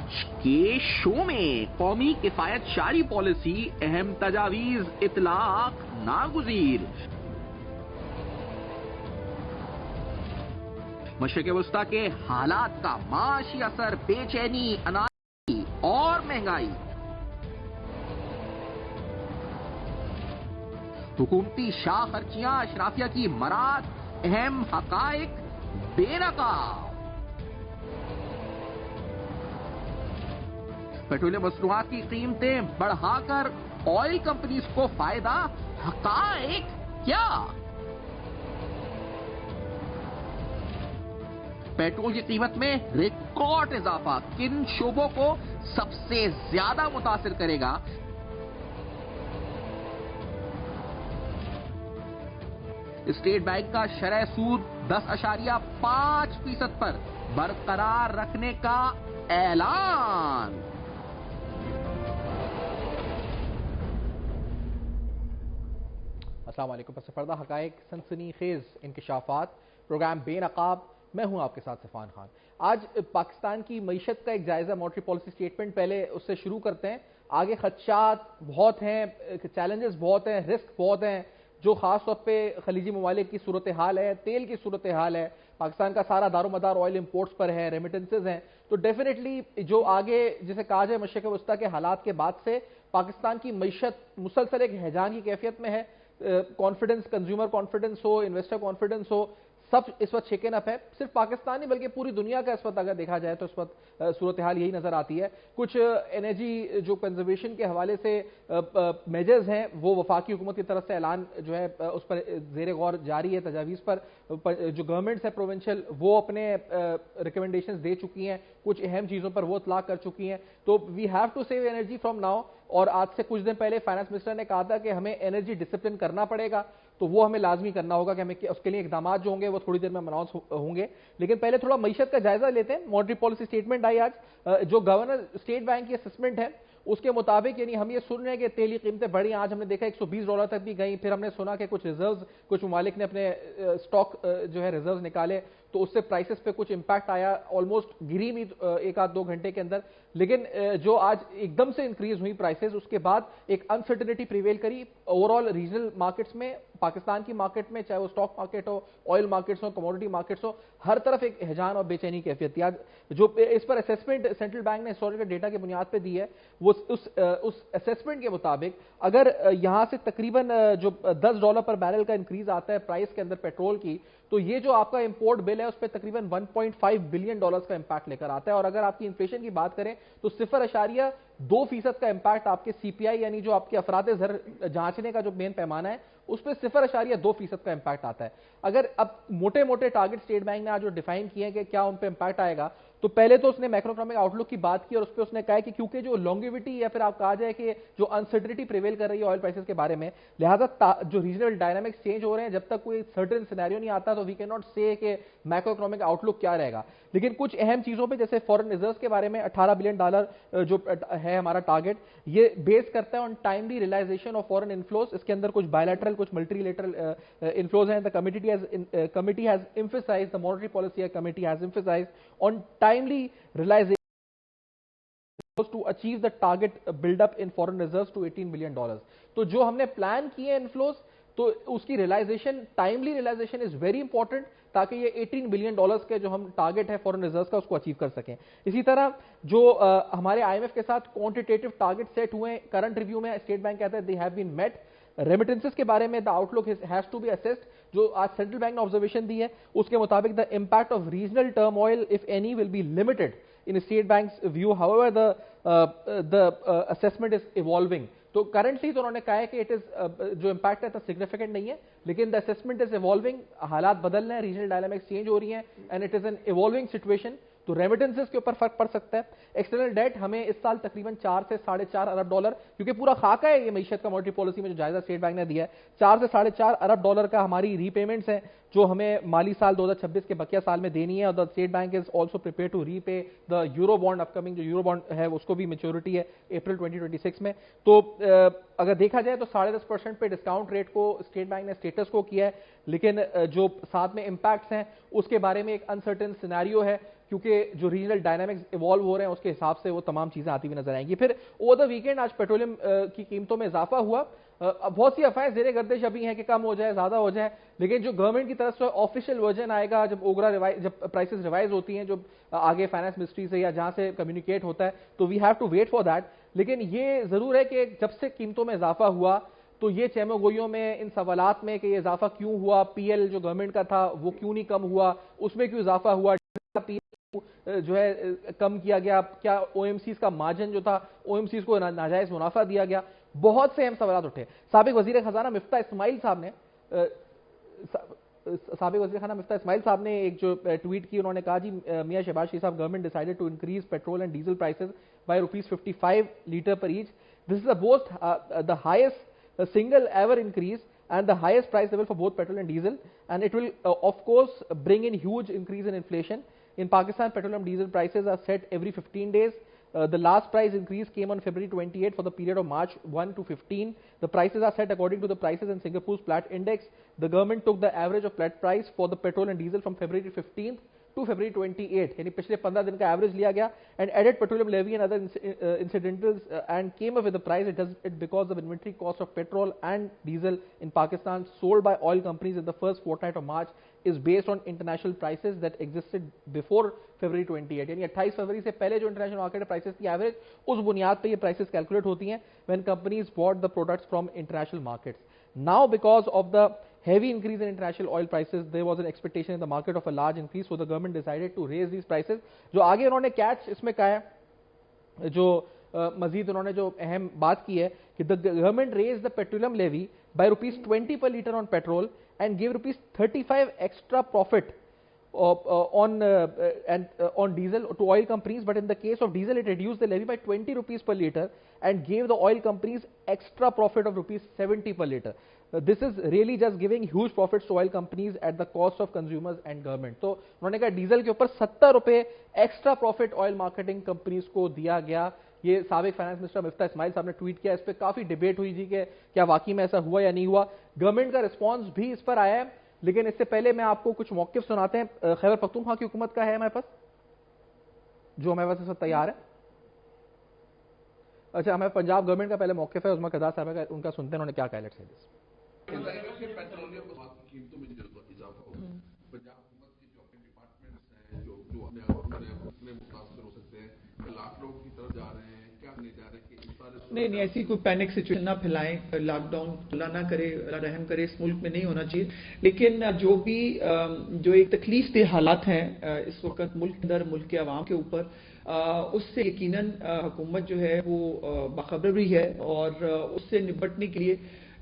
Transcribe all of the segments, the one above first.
آج کے شو میں قومی کفایت شاری پالیسی اہم تجاویز اطلاق ناگزیر. مشرق وسطی کے حالات کا معاشی اثر بے چینی، اناجی اور مہنگائی. حکومتی شاہ خرچیاں اشرافیہ کی مراد، اہم حقائق بے نقاب. پیٹرولیم مصنوعات کی قیمتیں بڑھا کر آئل کمپنیز کو فائدہ، حقائق کیا؟ پیٹرول کی قیمت میں ریکارڈ اضافہ کن شعبوں کو سب سے زیادہ متاثر کرے گا؟ اسٹیٹ بینک کا شرح سود 10.5% پر برقرار رکھنے کا اعلان. السلام علیکم. پس پردہ حقائق، سنسنی خیز انکشافات، پروگرام بے نقاب. میں ہوں آپ کے ساتھ سفان خان. آج پاکستان کی معیشت کا ایک جائزہ، مانیٹری پالیسی سٹیٹمنٹ. پہلے اس سے شروع کرتے ہیں. آگے خدشات بہت ہیں، چیلنجز بہت ہیں، رسک بہت ہیں، جو خاص طور پہ خلیجی ممالک کی صورتحال ہے، تیل کی صورتحال ہے. پاکستان کا سارا دار و مدار آئل امپورٹس پر ہے، ریمیٹنسز ہیں. تو ڈیفینیٹلی جو آگے جسے کہا جائے مشرق وسطیٰ کے حالات کے بعد سے پاکستان کی معیشت مسلسل ایک ہیجان کی کیفیت میں ہے. کانفیڈنس، کنزیومر کانفیڈنس ہو، انویسٹر کانفیڈنس ہو، سب اس وقت شیکن اپ ہے. صرف پاکستان نہیں بلکہ پوری دنیا کا اس وقت اگر دیکھا جائے تو اس وقت صورتحال یہی نظر آتی ہے. کچھ انرجی جو کنزرویشن کے حوالے سے میجرز ہیں وہ وفاقی حکومت کی طرف سے اعلان جو ہے اس پر زیر غور جاری ہے. تجاویز پر جو گورنمنٹس ہے پروونشل وہ اپنے ریکمنڈیشنز دے چکی ہیں، کچھ اہم چیزوں پر وہ اطلاق کر چکی ہیں. تو we have to save energy from now. اور آج سے کچھ دن پہلے فائنانس منسٹر نے کہا تھا کہ ہمیں انرجی ڈسپلن کرنا پڑے گا. تو وہ ہمیں لازمی کرنا ہوگا کہ ہمیں اس کے لیے اقدامات جو ہوں گے وہ تھوڑی دیر میں اناؤنس ہوں گے. لیکن پہلے تھوڑا معیشت کا جائزہ لیتے ہیں. مانیٹری پالیسی سٹیٹمنٹ آئی آج. جو گورنر اسٹیٹ بینک کی اسسمنٹ ہے اس کے مطابق، یعنی ہم یہ سن رہے ہیں کہ تیل کی قیمتیں بڑھی. آج ہم نے دیکھا $120 تک بھی گئیں. پھر ہم نے سنا کہ کچھ ریزروز، کچھ ممالک نے اپنے اسٹاک جو ہے ریزروز نکالے تو اس سے پرائسز پہ کچھ امپیکٹ آیا. آلموسٹ گری بھی 1-2 گھنٹے کے اندر. لیکن جو آج ایک دم سے انکریز ہوئی پرائسز، اس کے بعد ایک انسرٹنٹی پریویل کری اوور آل ریجنل مارکیٹس میں. پاکستان کی مارکیٹ میں چاہے وہ اسٹاک مارکیٹ ہو، آئل مارکیٹس ہو، کموڈٹی مارکیٹس ہو، ہر طرف ایک ہیجان اور بے چینی کیفیت تھی. جو اس پر اسیسمنٹ سینٹرل بینک نے ہسٹوریکل ڈیٹا کی بنیاد پہ دی ہے، وہ اس اسیسمنٹ کے مطابق اگر یہاں سے تقریباً جو $10 پر بیرل کا انکریز آتا ہے پرائس کے اندر پیٹرول کی، تو یہ جو آپ کا امپورٹ بل ہے اس پہ تقریباً $1.5 بلین کا امپیکٹ لے کر آتا ہے. اور اگر آپ کی انفلیشن کی بات کریں تو 0.2% کا امپیکٹ آپ کے سی پی آئی، یعنی جو آپ کے افراد زر جانچنے کا جو مین پیمانہ ہے اس پہ 0.2% کا امپیکٹ آتا ہے. اگر اب موٹے موٹے ٹارگٹ اسٹیٹ بینک نے آج جو ڈیفائن کیے ہیں کہ کیا ان پہ امپیکٹ آئے گا، تو پہلے تو اس نے میکرو اکنامک آؤٹ لک کی بات کی اور اس پہ اس نے کہا کہ کیونکہ جو لانگیوٹی یا پھر آپ کہا جائے کہ جو انسرٹنٹی پریویل کر رہی ہے آئل پرائسز کے بارے میں، لہٰذا جو ریجنل ڈائنامکس چینج ہو رہے ہیں، جب تک کوئی سرٹن سینیریو نہیں آتا تو وی کین ناٹ سے کہ میکرو اکنامک آؤٹ لک کیا رہے گا. لیکن کچھ اہم چیزوں پہ جیسے فورن ریزروز کے بارے میں $18 بلین جو ہے ہمارا ٹارگٹ، یہ بیس کرتا ہے on timely realisation of foreign inflows. اس کے اندر کچھ بائیلیٹرل، کچھ ملٹی لیٹرل انفلوز ہیں. committee has emphasized, the monetary policy committee has emphasized on timely realization to achieve the target build up in foreign reserves to $18 billion. تو جو ہم نے پلان کیے انفلوز، تو اس کی realisation, timely realisation is very important تاکہ یہ $18 billion کے جو ہم ٹارگٹ ہے فورن ریزروز کا اس کو اچیو کر سکیں. اسی طرح جو ہمارے آئی ایم ایف کے ساتھ کوانٹیٹیو ٹارگٹ سیٹ ہوئے کرنٹ ریویو میں، اسٹیٹ بینک کہتا ہے they have been met. Remittances کے بارے میں the outlook has to be assessed. جو آج سینٹرل بینک نے آبزرویشن دی ہے اس کے مطابق the impact of regional turmoil if any will be limited in state bank's view. However the assessment is evolving. تو کرنٹلی تو انہوں نے کہا ہے کہ جو امپیکٹ ہے تو سگنیفیکنٹ نہیں ہے، لیکن دا اسیسمنٹ از ایوالونگ. حالات بدل رہے ہیں، ریجنل ڈائنامکس چینج ہو رہی ہیں and it is an evolving situation. تو ریمیٹنسز کے اوپر فرق پڑ سکتا ہے. ایکسٹرنل ڈیٹ ہمیں اس سال تقریباً $4 سے $4.5 ارب، کیونکہ پورا خاکہ ہے یہ معیشت کا مانیٹری پالیسی میں جو جائزہ اسٹیٹ بینک نے دیا ہے. $4 سے $4.5 ارب کا ہماری ری پیمنٹس ہیں جو ہمیں مالی سال 2026 کے بقیہ سال میں دینی ہے. اور the state bank is also prepare to repay the euro bond. Upcoming جو یورو بانڈ ہے اس کو بھی میچورٹی ہے اپریل 2026 میں. تو اگر دیکھا جائے تو 10.5% پہ ڈسکاؤنٹ ریٹ کو اسٹیٹ بینک نے اسٹیٹس کو کیا ہے, لیکن جو ساتھ میں امپیکٹس ہیں اس کے بارے میں ایک انسرٹن سینیریو ہے, کیونکہ جو ریجنل ڈائنامکس ایوالو ہو رہے ہیں اس کے حساب سے وہ تمام چیزیں آتی ہوئی نظر آئیں گی. پھر اوور دا ویکینڈ آج پیٹرولیم کی قیمتوں میں اضافہ ہوا. بہت سی افواہیں زیر گردش ابھی ہیں کہ کم ہو جائے, زیادہ ہو جائے, لیکن جو گورنمنٹ کی طرف سے آفیشیل ورژن آئے گا جب جب پرائسز ریوائز ہوتی ہیں, جو آگے فائنانس منسٹری سے یا جہاں سے کمیونیکیٹ ہوتا ہے, تو we have to wait for that. لیکن یہ ضرور ہے کہ جب سے قیمتوں میں اضافہ ہوا تو یہ چیمو گوئیوں میں ان سوالات میں کہ یہ اضافہ کیوں ہوا, پی ایل جو گورنمنٹ کا تھا وہ کیوں نہیں کم ہوا, اس میں کیوں اضافہ ہوا, جو ہے کم کیا گیا, کیا او ایم سیز کا مارجن جو تھا او ایم سیز کو ناجائز منافع دیا گیا, بہت سے اہم سوالات اٹھے. سابق وزیر خزانہ مفتاح اسماعیل صاحب نے ایک جو ٹویٹ کی, انہوں نے کہا جی میاں شہباز شریف صاحب, government decided to increase petrol and diesel prices by ₹55 litre پر each. This is the highest single ever increase and the highest price level for both petrol and diesel, and it will of course bring in huge increase in inflation. In Pakistan, petrol and diesel prices are set every 15 days. The last price increase came on February 28 for the period of March 1 to 15. The prices are set according to the prices in Singapore's Platts index. The government took the average of Platts price for the petrol and diesel from February 15th to February 28, یعنی پچھلے 15 دن کا average لیا گیا, and added petroleum levy and other incidentals and came up with the price. It does it because of inventory cost of petrol and diesel in Pakistan sold by oil companies in the first fortnight of March is based on international prices that existed before February 28, یعنی 28 فروری سے پہلے جو international market prices کی average, اس بنیاد پہ یہ prices calculate ہوتی ہیں when companies bought the products from international markets. Now because of the heavy increase in international oil prices, there was an expectation in the market of a large increase, so the government decided to raise these prices. جو آگے انہوں نے catch اس میں کہا ہے, جو مزید انہوں نے جو اہم بات کی ہے کہ the government raised the petroleum levy by ₹20 per litre on petrol and gave ₹35 extra profit on diesel to oil companies, but in the case of diesel it reduced the levy by ₹20 per litre and gave the oil companies extra profit of ₹70 per litre. This is really just giving huge profits to oil companies at the cost of consumers and government. تو انہوں نے کہا diesel کے اوپر ₹70 extra profit oil marketing companies کو دیا گیا. یہ سابق فائنانس منسٹر مفتاح اسماعیل صاحب نے ٹویٹ کیا, اس پہ کافی ڈیبیٹ ہوئی جی کہ کیا واقعی میں ایسا ہوا یا نہیں ہوا. گورنمنٹ کا رسپانس بھی اس پر آیا ہے, لیکن اس سے پہلے میں آپ کو کچھ موقف سناتے ہیں. خیبر پختونخوا کی حکومت کا ہے ہمارے پاس, جو ہمارے پاس اس وقت تیار ہے. اچھا, ہمیں پنجاب گورنمنٹ کا پہلے موقف ہے, عظمیٰ قدار صاحب کا, ان کا سنتے ہیں انہوں نے کیا کہا. لیٹس سے دس پیٹرولیم قیمتوں میں جو اضافہ ہو, پنجاب حکومت کے جو اپنے ڈپارٹمنٹس ہیں جو اپنے متاثر ہو سکتے ہیں, لاکھ لوگ کی طرف جا رہے ہیں, کیا نہیں جا رہے ہیں کہ نہیں ایسی کوئی پینک سچویشن نہ پھیلائیں, لاک ڈاؤن اللہ نہ کرے, اللہ رحم کرے, اس ملک میں نہیں ہونا چاہیے. لیکن جو بھی جو ایک تکلیف دہ حالات ہیں اس وقت ملک کے اندر, ملک کے عوام کے اوپر, اس سے یقیناً حکومت جو ہے وہ باخبر بھی ہے, اور اس سے نپٹنے کے لیے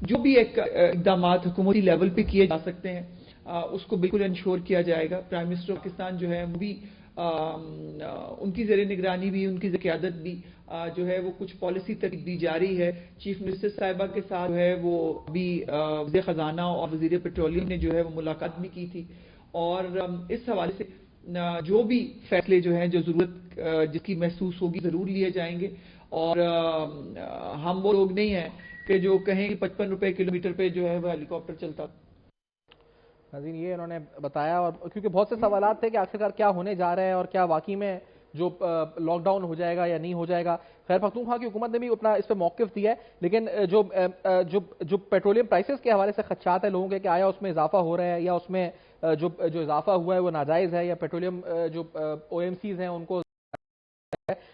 جو بھی ایک اقدامات حکومتی لیول پہ کیے جا سکتے ہیں اس کو بالکل انشور کیا جائے گا. پرائم منسٹر پاکستان جو ہے وہ بھی ان کی زیر نگرانی بھی, ان کی قیادت بھی جو ہے وہ کچھ پالیسی تک دی جا رہی ہے. چیف منسٹر صاحبہ کے ساتھ جو ہے وہ ابھی وزیر خزانہ اور وزیر پیٹرولیم نے جو ہے وہ ملاقات بھی کی تھی, اور اس حوالے سے جو بھی فیصلے جو ہیں جو ضرورت جس کی محسوس ہوگی ضرور لیے جائیں گے. اور ہم وہ لوگ نہیں ہیں کہ جو کہیں کہ ₹55 کلومیٹر پہ جو ہے وہ ہیلی کاپٹر چلتا. ناظرین, یہ انہوں نے بتایا, اور کیونکہ بہت سے سوالات تھے کہ آخرکار کیا ہونے جا رہا ہے اور کیا واقعی میں جو لاک ڈاؤن ہو جائے گا یا نہیں ہو جائے گا. خیر پختونخوا کی حکومت نے بھی اپنا اس پہ موقف دیا ہے, لیکن جو پیٹرولیم پرائسز کے حوالے سے خدشات ہیں لوگوں کے کہ آیا اس میں اضافہ ہو رہا ہے یا اس میں جو اضافہ ہوا ہے وہ ناجائز ہے, یا پیٹرولیم جو او ایم سیز ہیں ان کو.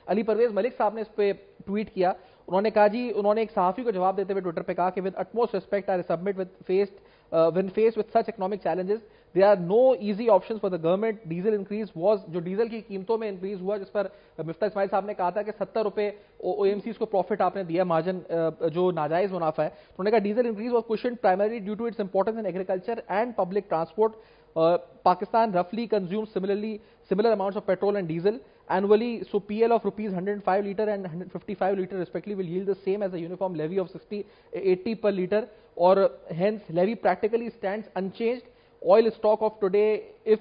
علی پرویز ملک صاحب نے اس پہ ٹویٹ کیا, انہوں نے کہا جی, انہوں نے ایک صحافی کو جواب دیتے ہوئے ٹویٹر پہ کہا کہ with utmost respect I submit when faced with such economic challenges there are no easy options for the government. Diesel increase was, جو ڈیزل کی قیمتوں میں انکریز ہوا جس پر مفتاح اسماعیل صاحب نے کہا تھا کہ ₹70 او ایم سیز کو پروفٹ آپ نے دیا, مارجن جو ناجائز منافع ہے. انہوں نے کہا diesel increase was cushioned primarily due to its importance in agriculture and public transport. Pakistan roughly consumes similar amounts of petrol and diesel annually, so PL of ₹105 litre and 155 litre respectively will yield the same as a uniform levy of 80 per litre, or hence levy practically stands unchanged. oil stock of today if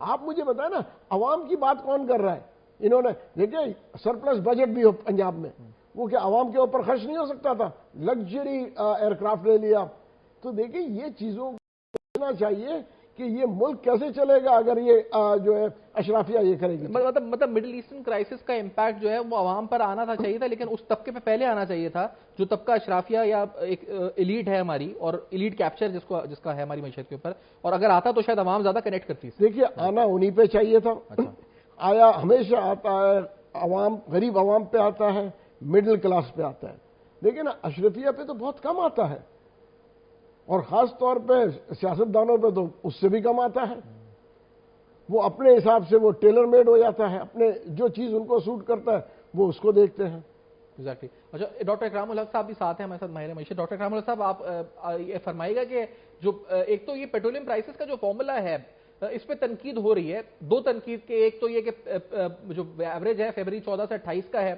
آپ مجھے بتائیں نا عوام کی بات کون کر رہا ہے؟ انہوں نے دیکھیں سرپلس بجٹ بھی ہو پنجاب میں، وہ کیا عوام کے اوپر خرچ نہیں ہو سکتا تھا؟ لگژری ایئر کرافٹ لے لیا. تو دیکھیں یہ چیزوں کو سوچنا چاہیے کہ یہ ملک کیسے چلے گا اگر یہ جو ہے اشرافیہ یہ کرے گی. مطلب مڈل ایسٹرن کرائسس کا امپیکٹ جو ہے وہ عوام پر آنا تھا چاہیے تھا، لیکن اس طبقے پہ پہلے آنا چاہیے تھا جو طبقہ اشرافیہ یا ایک ایلیٹ ہے ہماری، اور ایلیٹ کیپچر جس کا ہے ہماری معیشت کے اوپر، اور اگر آتا تو شاید عوام زیادہ کنیکٹ کرتی. دیکھیے آنا انہی پہ چاہیے تھا. آیا ہمیشہ آتا ہے عوام، غریب عوام پہ آتا ہے، مڈل کلاس پہ آتا ہے، لیکن اشرفیہ پہ تو بہت کم آتا ہے، اور خاص طور پہ سیاستدانوں پہ تو اس سے بھی کم آتا ہے. وہ اپنے حساب سے وہ ٹیلر میڈ ہو جاتا ہے، اپنے جو چیز ان کو سوٹ کرتا ہے وہ اس کو دیکھتے ہیں. ایگزیکٹلی. اچھا ڈاکٹر اکرام الحق صاحب بھی ساتھ ہیں ہمارے ساتھ ماہر معیشت. ڈاکٹر اکرام الحق صاحب آپ یہ فرمائے گا کہ جو ایک تو یہ پیٹرولیم پرائسز کا جو فارمولا ہے اس پہ تنقید ہو رہی ہے، دو تنقید کے، ایک تو یہ کہ جو ایوریج ہے فیبری 14 سے 28 کا ہے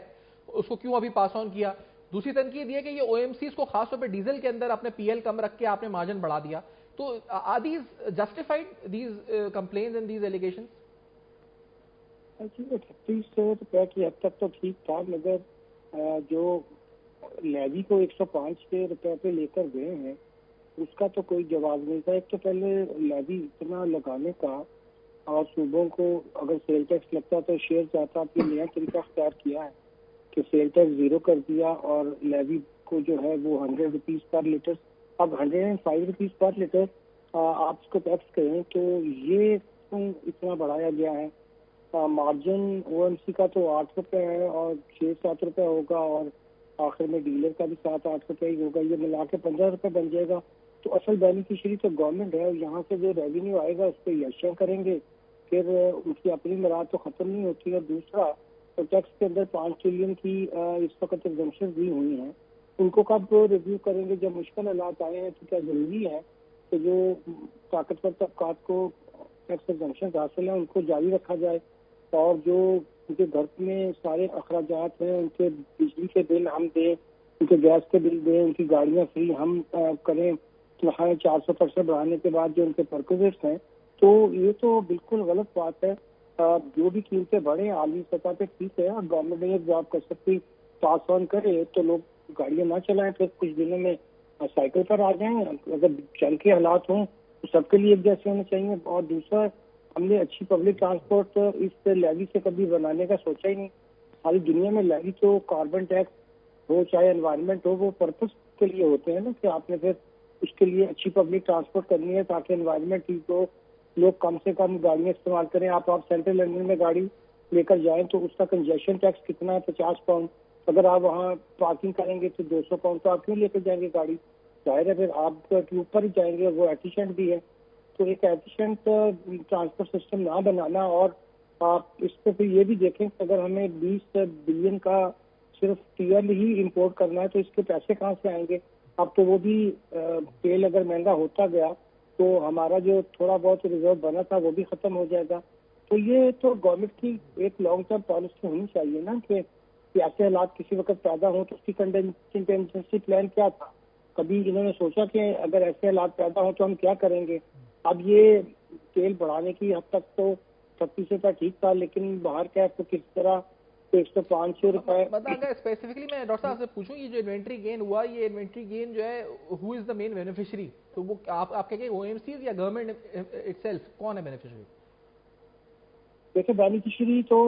اس کو کیوں ابھی پاس آن کیا، دوسری تنقید یہ کہ یہ او ایم سیز کو خاص طور پہ ڈیزل کے اندر اپنے پی ایل کم رکھ کے آپ نے مارجن بڑھا دیا. تو are these justified these complaints and these allegations? 36 روپے کی حد تک تو ٹھیک تھا، مگر جو لیوی کو 105 روپے پہ لے کر گئے ہیں اس کا تو کوئی جواب نہیں تھا. ایک تو پہلے لیوی اتنا لگانے کا، اور صوبوں کو اگر سیل ٹیکس لگتا تو شیئر جاتا. آپ نے نیا طریقہ اختیار کیا ہے کہ سیل ٹیکس 0 کر دیا، اور لیوی کو جو ہے وہ 100 روپیز پر لیٹر، اب 105 روپیز پر لیٹر آپ اس کو ٹیکس کریں تو یہ اتنا بڑھایا گیا ہے. مارجن او ایم سی کا تو 8 روپے ہے اور 6-7 روپے ہوگا، اور آخر میں ڈیلر کا بھی 7-8 روپے ہی ہوگا، یہ ملا کے 15 روپے بن جائے گا. تو اصل بینیفیشری تو گورنمنٹ ہے، یہاں سے جو ریونیو آئے گا اس پہ یشیاں کریں گے، پھر اس کی اپنی مراد تو ختم نہیں ہوتی. اور دوسرا تو ٹیکس کے اندر 5 ٹریلین کی اس وقت ایگزمپشن دی ہوئی ہیں، ان کو کب ریویو کریں گے؟ جب مشکل حالات آئے ہیں تو کیا ضروری ہے کہ جو طاقتور طبقات کو ٹیکس ایگزمپشن حاصل ہیں ان کو جاری رکھا جائے، اور جو ان کے گھر میں سارے اخراجات ہیں ان کے بجلی کے بل ہم دیں، ان کے گیس کے بل دیں، ان کی گاڑیاں فری ہم کریں 400% بڑھانے کے بعد جو ان کے پرکوزٹس ہیں. تو یہ تو بالکل غلط بات ہے. جو بھی قیمتیں بڑھیں عالمی سطح پہ ٹھیک ہے، اور گورنمنٹ یہ جواب کر سکتی پاس آن کرے تو لوگ گاڑیاں نہ چلائیں، پھر کچھ دنوں میں سائیکل پر آ جائیں. اگر جنگ کے حالات ہوں تو سب کے لیے ایک جیسے ہونے چاہیے. اور دوسرا ہم نے اچھی پبلک ٹرانسپورٹ اس لیوی سے کبھی بنانے کا سوچا ہی نہیں. ساری دنیا میں لیوی تو کاربن ٹیکس ہو چاہے انوائرمنٹ ہو وہ پرپز کے لیے ہوتے ہیں نا، کہ آپ نے پھر اس کے لیے اچھی پبلک ٹرانسپورٹ کرنی ہے تاکہ انوائرمنٹ ٹھیک ہو، لوگ کم سے کم گاڑیاں استعمال کریں. آپ سینٹرل لنڈن میں گاڑی لے کر جائیں تو اس کا کنجیشن ٹیکس کتنا ہے؟ 50 پاؤنڈ. اگر آپ وہاں پارکنگ کریں گے تو 200 پاؤنڈ. تو آپ کیوں لے کر جائیں گے گاڑی؟ ظاہر ہے پھر آپ کے اوپر ہی جائیں گے، وہ ایفیشینٹ بھی ہے. تو ایک ایفیشینٹ ٹرانسپورٹ سسٹم نہ بنانا. اور آپ اس پہ پھر یہ بھی دیکھیں کہ اگر ہمیں 20 بلین کا صرف تیل ہی امپورٹ کرنا ہے تو اس کے پیسے کہاں سے آئیں گے؟ اب تو وہ بھی تیل اگر مہنگا ہوتا گیا تو ہمارا جو تھوڑا بہت ریزرو بنا تھا وہ بھی ختم ہو جائے گا. تو یہ تو گورنمنٹ کی ایک لانگ ٹرم پالیسی ہونی چاہیے نا کہ ایسے حالات کسی وقت پیدا ہوں تو اس کی کنٹینجنسی پلان کیا تھا؟ کبھی انہوں نے سوچا کہ اگر ایسے حالات پیدا ہوں تو ہم کیا کریں گے؟ اب یہ تیل بڑھانے کی حد تک تو 36 روپے ٹھیک تھا، لیکن باہر کا تو کس طرح 105 روپے. اگر اسپیسیفکلی میں ڈاکٹر صاحب سے پوچھوں، یہ جو انوینٹری گین ہوا، یہ انوینٹری گین جو ہے ہو از دا مین بینیفیشری؟ تو وہ آپ کہیں گے او ایم سیز یا گورنمنٹ اٹ سیلف، کون ہے بینیفیشری؟ دیکھیں بینیفیشری تو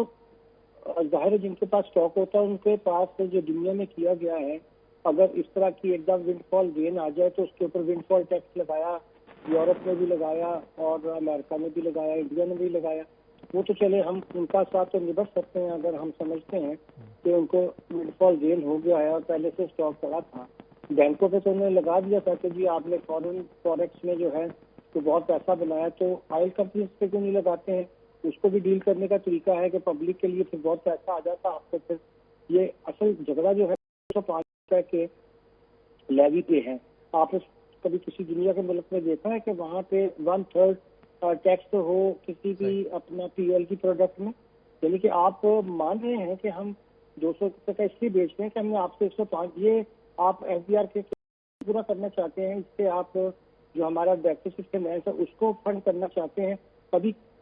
ظاہر ہے جن کے پاس اسٹاک ہوتا ہے ان کے پاس جو دنیا میں کیا گیا ہے. اگر اس طرح کی ایک دم ونڈ فال گین آ جائے تو اس کے اوپر ونڈ فال ٹیکس لگایا، یورپ میں بھی لگایا اور امریکہ میں بھی لگایا، انڈیا میں بھی لگایا. وہ تو چلے ہم ان کا ساتھ تو نبٹ سکتے ہیں اگر ہم سمجھتے ہیں کہ ان کو ونڈ فال گین ہو گیا ہے اور پہلے سے اسٹاک پڑا تھا. بینکوں پہ تو انہوں نے لگا دیا تھا کہ جی آپ نے فورن فوریکس میں جو ہے تو بہت پیسہ بنایا، تو آئل کمپنیز پہ کیوں نہیں لگاتے ہیں؟ اس کو بھی ڈیل کرنے کا طریقہ ہے کہ پبلک کے لیے پھر بہت پیسہ آ جاتا آپ کو. پھر یہ اصل جھگڑا جو ہے 105 روپے کے لیوی پہ ہے. آپ کبھی کسی دنیا کے ملک میں دیکھا ہے کہ وہاں پہ 1/3 ٹیکس ہو کسی بھی اپنا پی ایل کی پروڈکٹ میں؟ یعنی کہ آپ مان رہے ہیں کہ ہم 200 روپے کا اس لیے بیچ رہے ہیں کہ ہم نے آپ سے 105. یہ آپ ایف بی آر کے پورا کرنا چاہتے ہیں، اس سے آپ جو ہمارا ڈیفیسٹ فائنانس ہے اس کو فنڈ کرنا چاہتے ہیں. کبھی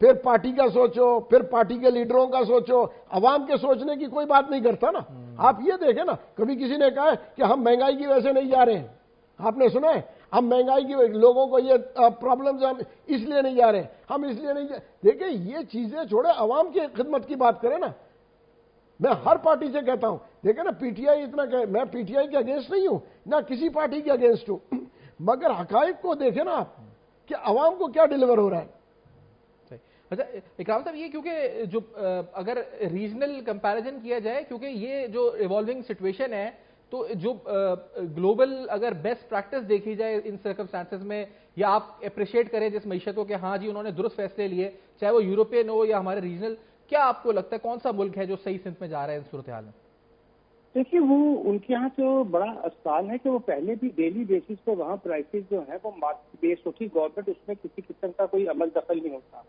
پھر پارٹی کا سوچو، پھر پارٹی کے لیڈروں کا سوچو، عوام کے سوچنے کی کوئی بات نہیں کرتا نا. آپ یہ دیکھیں نا، کبھی کسی نے کہا ہے کہ ہم مہنگائی کی وجہ سے نہیں جا رہے ہیں. آپ نے سنا ہے ہم مہنگائی کی لوگوں کو یہ پرابلمز ہم اس لیے نہیں جا رہے ہیں، ہم اس لیے نہیں دیکھیں یہ چیزیں چھوڑے، عوام کی خدمت کی بات کریں نا. میں ہر پارٹی سے کہتا ہوں، دیکھیں نا پی ٹی آئی اتنا کہ میں پی ٹی آئی کے اگینسٹ نہیں ہوں، نہ کسی پارٹی کے اگینسٹ ہوں، مگر حقائق کو دیکھیں نا آپ کہ عوام کو کیا ڈیلیور ہو رہا ہے. اچھا اکرام صاحب، یہ کیونکہ جو اگر ریجنل کمپیریزن کیا جائے، کیونکہ یہ جو ایوالونگ سچویشن ہے، تو جو گلوبل اگر بیسٹ پریکٹس دیکھی جائے ان سرکمسٹانسز میں، یا آپ اپریشیٹ کریں جس معیشت کو کہ ہاں جی انہوں نے درست فیصلے لیے، چاہے وہ یورپین ہو یا ہمارے ریجنل، کیا آپ کو لگتا ہے کون سا ملک ہے جو صحیح سمت میں جا رہا ہے اس صورتحال میں؟ دیکھیے وہ ان کے یہاں تو بڑا آسان ہے کہ وہ پہلے بھی ڈیلی بیسس پہ وہاں پرائسز جو ہیں وہ مارکیٹ بیس ہوتی، گورنمنٹ اس میں کسی قسم کا کوئی عمل دخل نہیں ہوتا.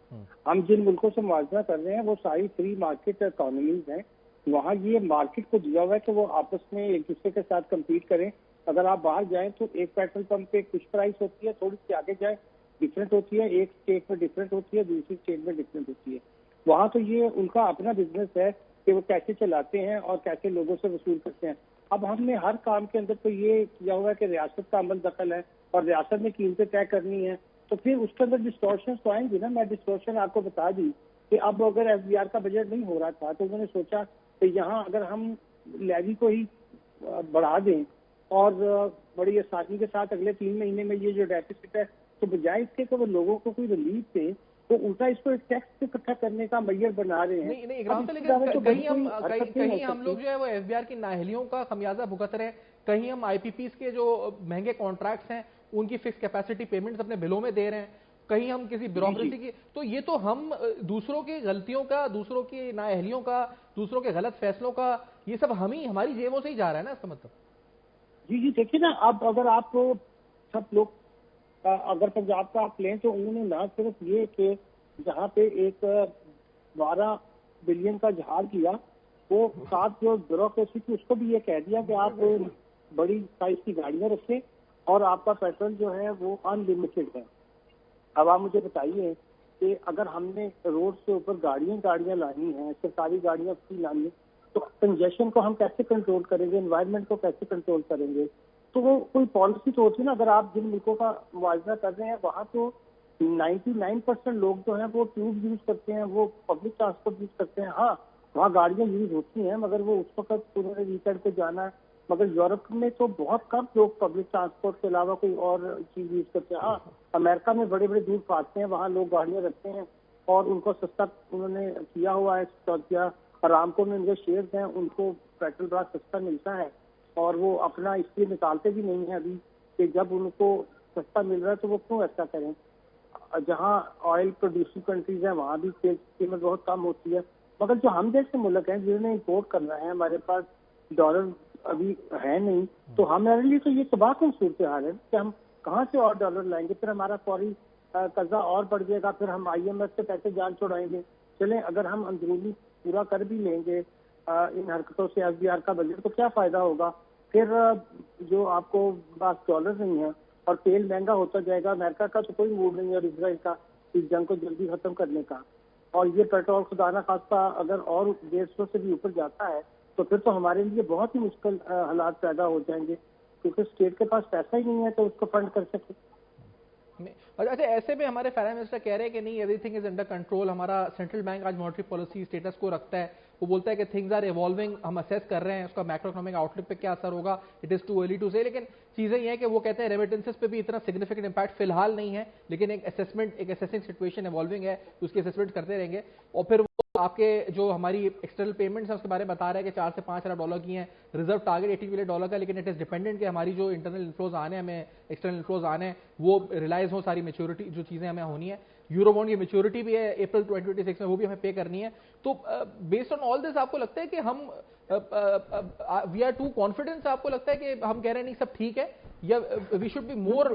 ہم جن ملکوں سے موازنہ کر رہے ہیں وہ ساری فری مارکیٹ اکانومیز ہیں. وہاں یہ مارکیٹ کو دیا ہوا ہے کہ وہ آپس میں ایک دوسرے کے ساتھ کمپیٹ کریں. اگر آپ باہر جائیں تو ایک پیٹرول پمپ پہ کچھ پرائس ہوتی ہے، تھوڑی سی آگے جائیں ڈفرینٹ ہوتی ہے، ایک اسٹیٹ میں ڈفرینٹ ہوتی ہے، دوسری اسٹیٹ میں ڈفرینٹ ہوتی ہے. وہاں تو یہ ان کا اپنا بزنس ہے کہ وہ کیسے چلاتے ہیں اور کیسے لوگوں سے وصول کرتے ہیں. اب ہم نے ہر کام کے اندر تو یہ کیا ہوا ہے کہ ریاست کا عمل دخل ہے اور ریاست نے قیمتیں طے کرنی ہے، تو پھر اس کے اندر ڈسٹورشن تو آئیں گے نا. میں ڈسٹورشن آپ کو بتا دی کہ اب اگر ایف بی آر کا بجٹ نہیں ہو رہا تھا تو انہوں نے سوچا کہ یہاں اگر ہم لیوی کو ہی بڑھا دیں اور بڑی آسانی کے ساتھ اگلے 3 مہینے میں یہ جو ڈیفیسٹ ہے، تو بجائے اس کے کہ وہ لوگوں کو کوئی ریلیف دیں تو الٹا اس کو ایک ٹیکس اکٹھا کرنے کا معیار بنا رہے ہیں. نہیں اکرام صاحب، لیکن کہیں ہم لوگ جو ہے وہ ایف بی آر کی نااہلیوں کا خمیازہ بھگت رہے ہیں، کہیں ہم آئی پی پیز کے جو مہنگے کانٹریکٹس ہیں ان کی فکس کیپیسٹی پیمنٹس اپنے بلوں میں دے رہے ہیں، کہیں ہم کسی بیوروکریسی کی، تو یہ تو ہم دوسروں کی غلطیوں کا، دوسروں کی نااہلیوں کا، دوسروں کے غلط فیصلوں کا، یہ سب ہم ہی ہماری جیبوں سے ہی جا رہا ہے نا اس کا مطلب. جی دیکھیے نا، اب اگر آپ سب لوگ اگر پنجاب کا آپ لیں تو انہوں نے نہ صرف یہ کہ جہاں پہ ایک 12 بلین کا اظہار کیا، وہ ساتھ جو بیوروکریسی تھی اس کو بھی یہ کہہ دیا کہ آپ بڑی سائز کی گاڑیاں رکھیں اور آپ کا پیٹرول جو ہے وہ ان لمیٹڈ ہے. اب آپ مجھے بتائیے کہ اگر ہم نے روڈ سے اوپر گاڑیاں لانی ہیں، سرکاری گاڑیاں فری لانی ہیں، تو کنجیشن کو ہم کیسے کنٹرول کریں گے، انوائرمنٹ کو کیسے کنٹرول کریں گے؟ تو وہ کوئی پالیسی تو ہوتی ہے نا. اگر آپ جن ملکوں کا موازنہ کر رہے ہیں وہاں تو 99% لوگ جو ہیں وہ ٹیوب یوز کرتے ہیں، وہ پبلک ٹرانسپورٹ یوز کرتے ہیں. ہاں وہاں گاڑیاں یوز ہوتی ہیں مگر وہ اس وقت انہوں نے ویکینڈ پہ جانا ہے. مگر یورپ میں تو بہت کم لوگ پبلک ٹرانسپورٹ کے علاوہ کوئی اور چیز یوز کرتے ہیں. ہاں امریکہ میں بڑے دور پھاٹتے ہیں، وہاں لوگ گاڑیاں رکھتے ہیں اور ان کو سستا انہوں نے کیا ہوا ہے. کیا آرامکو میں ان کے شیئرز ہیں، ان کو پیٹرول بڑا سستا ملتا ہے اور وہ اپنا اس لیے نکالتے بھی نہیں ہیں ابھی کہ جب ان کو سستا مل رہا ہے تو وہ کیوں ایسا کریں. جہاں آئل پروڈیوسنگ کنٹریز ہیں وہاں بھی قیمت بہت کم ہوتی ہے. مگر جو ہم جیسے ملک ہیں جنہوں نے امپورٹ کرنا ہے، ہمارے پاس ڈالر ابھی ہے نہیں، تو ہمارے لیے تو یہ تباہ کن صورتحال ہے کہ ہم کہاں سے اور ڈالر لائیں گے. پھر ہمارا فوری قرضہ اور بڑھ جائے گا، پھر ہم آئی ایم ایف سے پیسے جان چھوڑائیں گے. چلیں اگر ہم اندرونی پورا کر بھی لیں گے ان حرکتوں سے ایف بی آر کا بجٹ، تو کیا فائدہ ہوگا؟ پھر جو آپ کو پاس ڈالر نہیں ہے اور تیل مہنگا ہوتا جائے گا. امریکہ کا تو کوئی موڈ نہیں ہے اور اسرائیل کا اس جنگ کو جلدی ختم کرنے کا. اور یہ پیٹرول خدا نہ خواستہ اگر اور 150 سے بھی اوپر جاتا ہے تو پھر تو ہمارے لیے بہت ہی مشکل حالات پیدا ہو جائیں گے، کیونکہ اسٹیٹ کے پاس پیسہ ہی نہیں ہے تو اس کو فنڈ کر سکے. اچھا ایسے میں ہمارے فائنانس منسٹر کہہ رہے ہیں کہ نہیں every thing is under control. ہمارا سینٹرل بینک آج مانیٹری پالیسی اسٹیٹس کو رکھتا ہے، وہ بولتا ہے کہ تھنگز آر ایوالونگ، ہم اسیس کر رہے ہیں اس کا میکرو اکنامک آؤٹ لک پہ کیا اثر ہوگا، it is too early to say. لیکن چیزیں یہ ہیں کہ وہ کہتے ہیں ریمیٹنسز پہ بھی اتنا سگنیفیکنٹ امپیکٹ فی الحال نہیں ہے، لیکن ایک اسیسمنٹ، ایک اسیسنگ سچویشن ایوالونگ ہے، اس کی اسیسمنٹ کرتے رہیں گے. اور پھر آپ کے جو ہماری ایکسٹرنل پیمنٹس ہیں اس کے بارے میں بتا رہے ہیں کہ 4 سے 5 ارب ڈالر کی ہیں، ریزرو ٹارگیٹ $80 بلین کا، لیکن اٹ از ڈیپینڈنٹ کہ ہماری جو انٹرنل انفلوز آنے ہیں، ہمیں ایکسٹرنل انفلوز آنے ہیں، وہ ریلائز ہوں ساری میچورٹی جو چیزیں ہمیں ہونی ہے. یورو بانڈ کی میچورٹی بھی ہے اپریل 2026 میں، وہ بھی ہمیں پے کرنی ہے. تو بیسڈ آن آل دس آپ کو لگتا ہے کہ ہم وی آر ٹو کانفیڈنس؟ آپ کو لگتا ہے کہ ہم کہہ رہے ہیں نہیں سب ٹھیک ہے، یا we should be more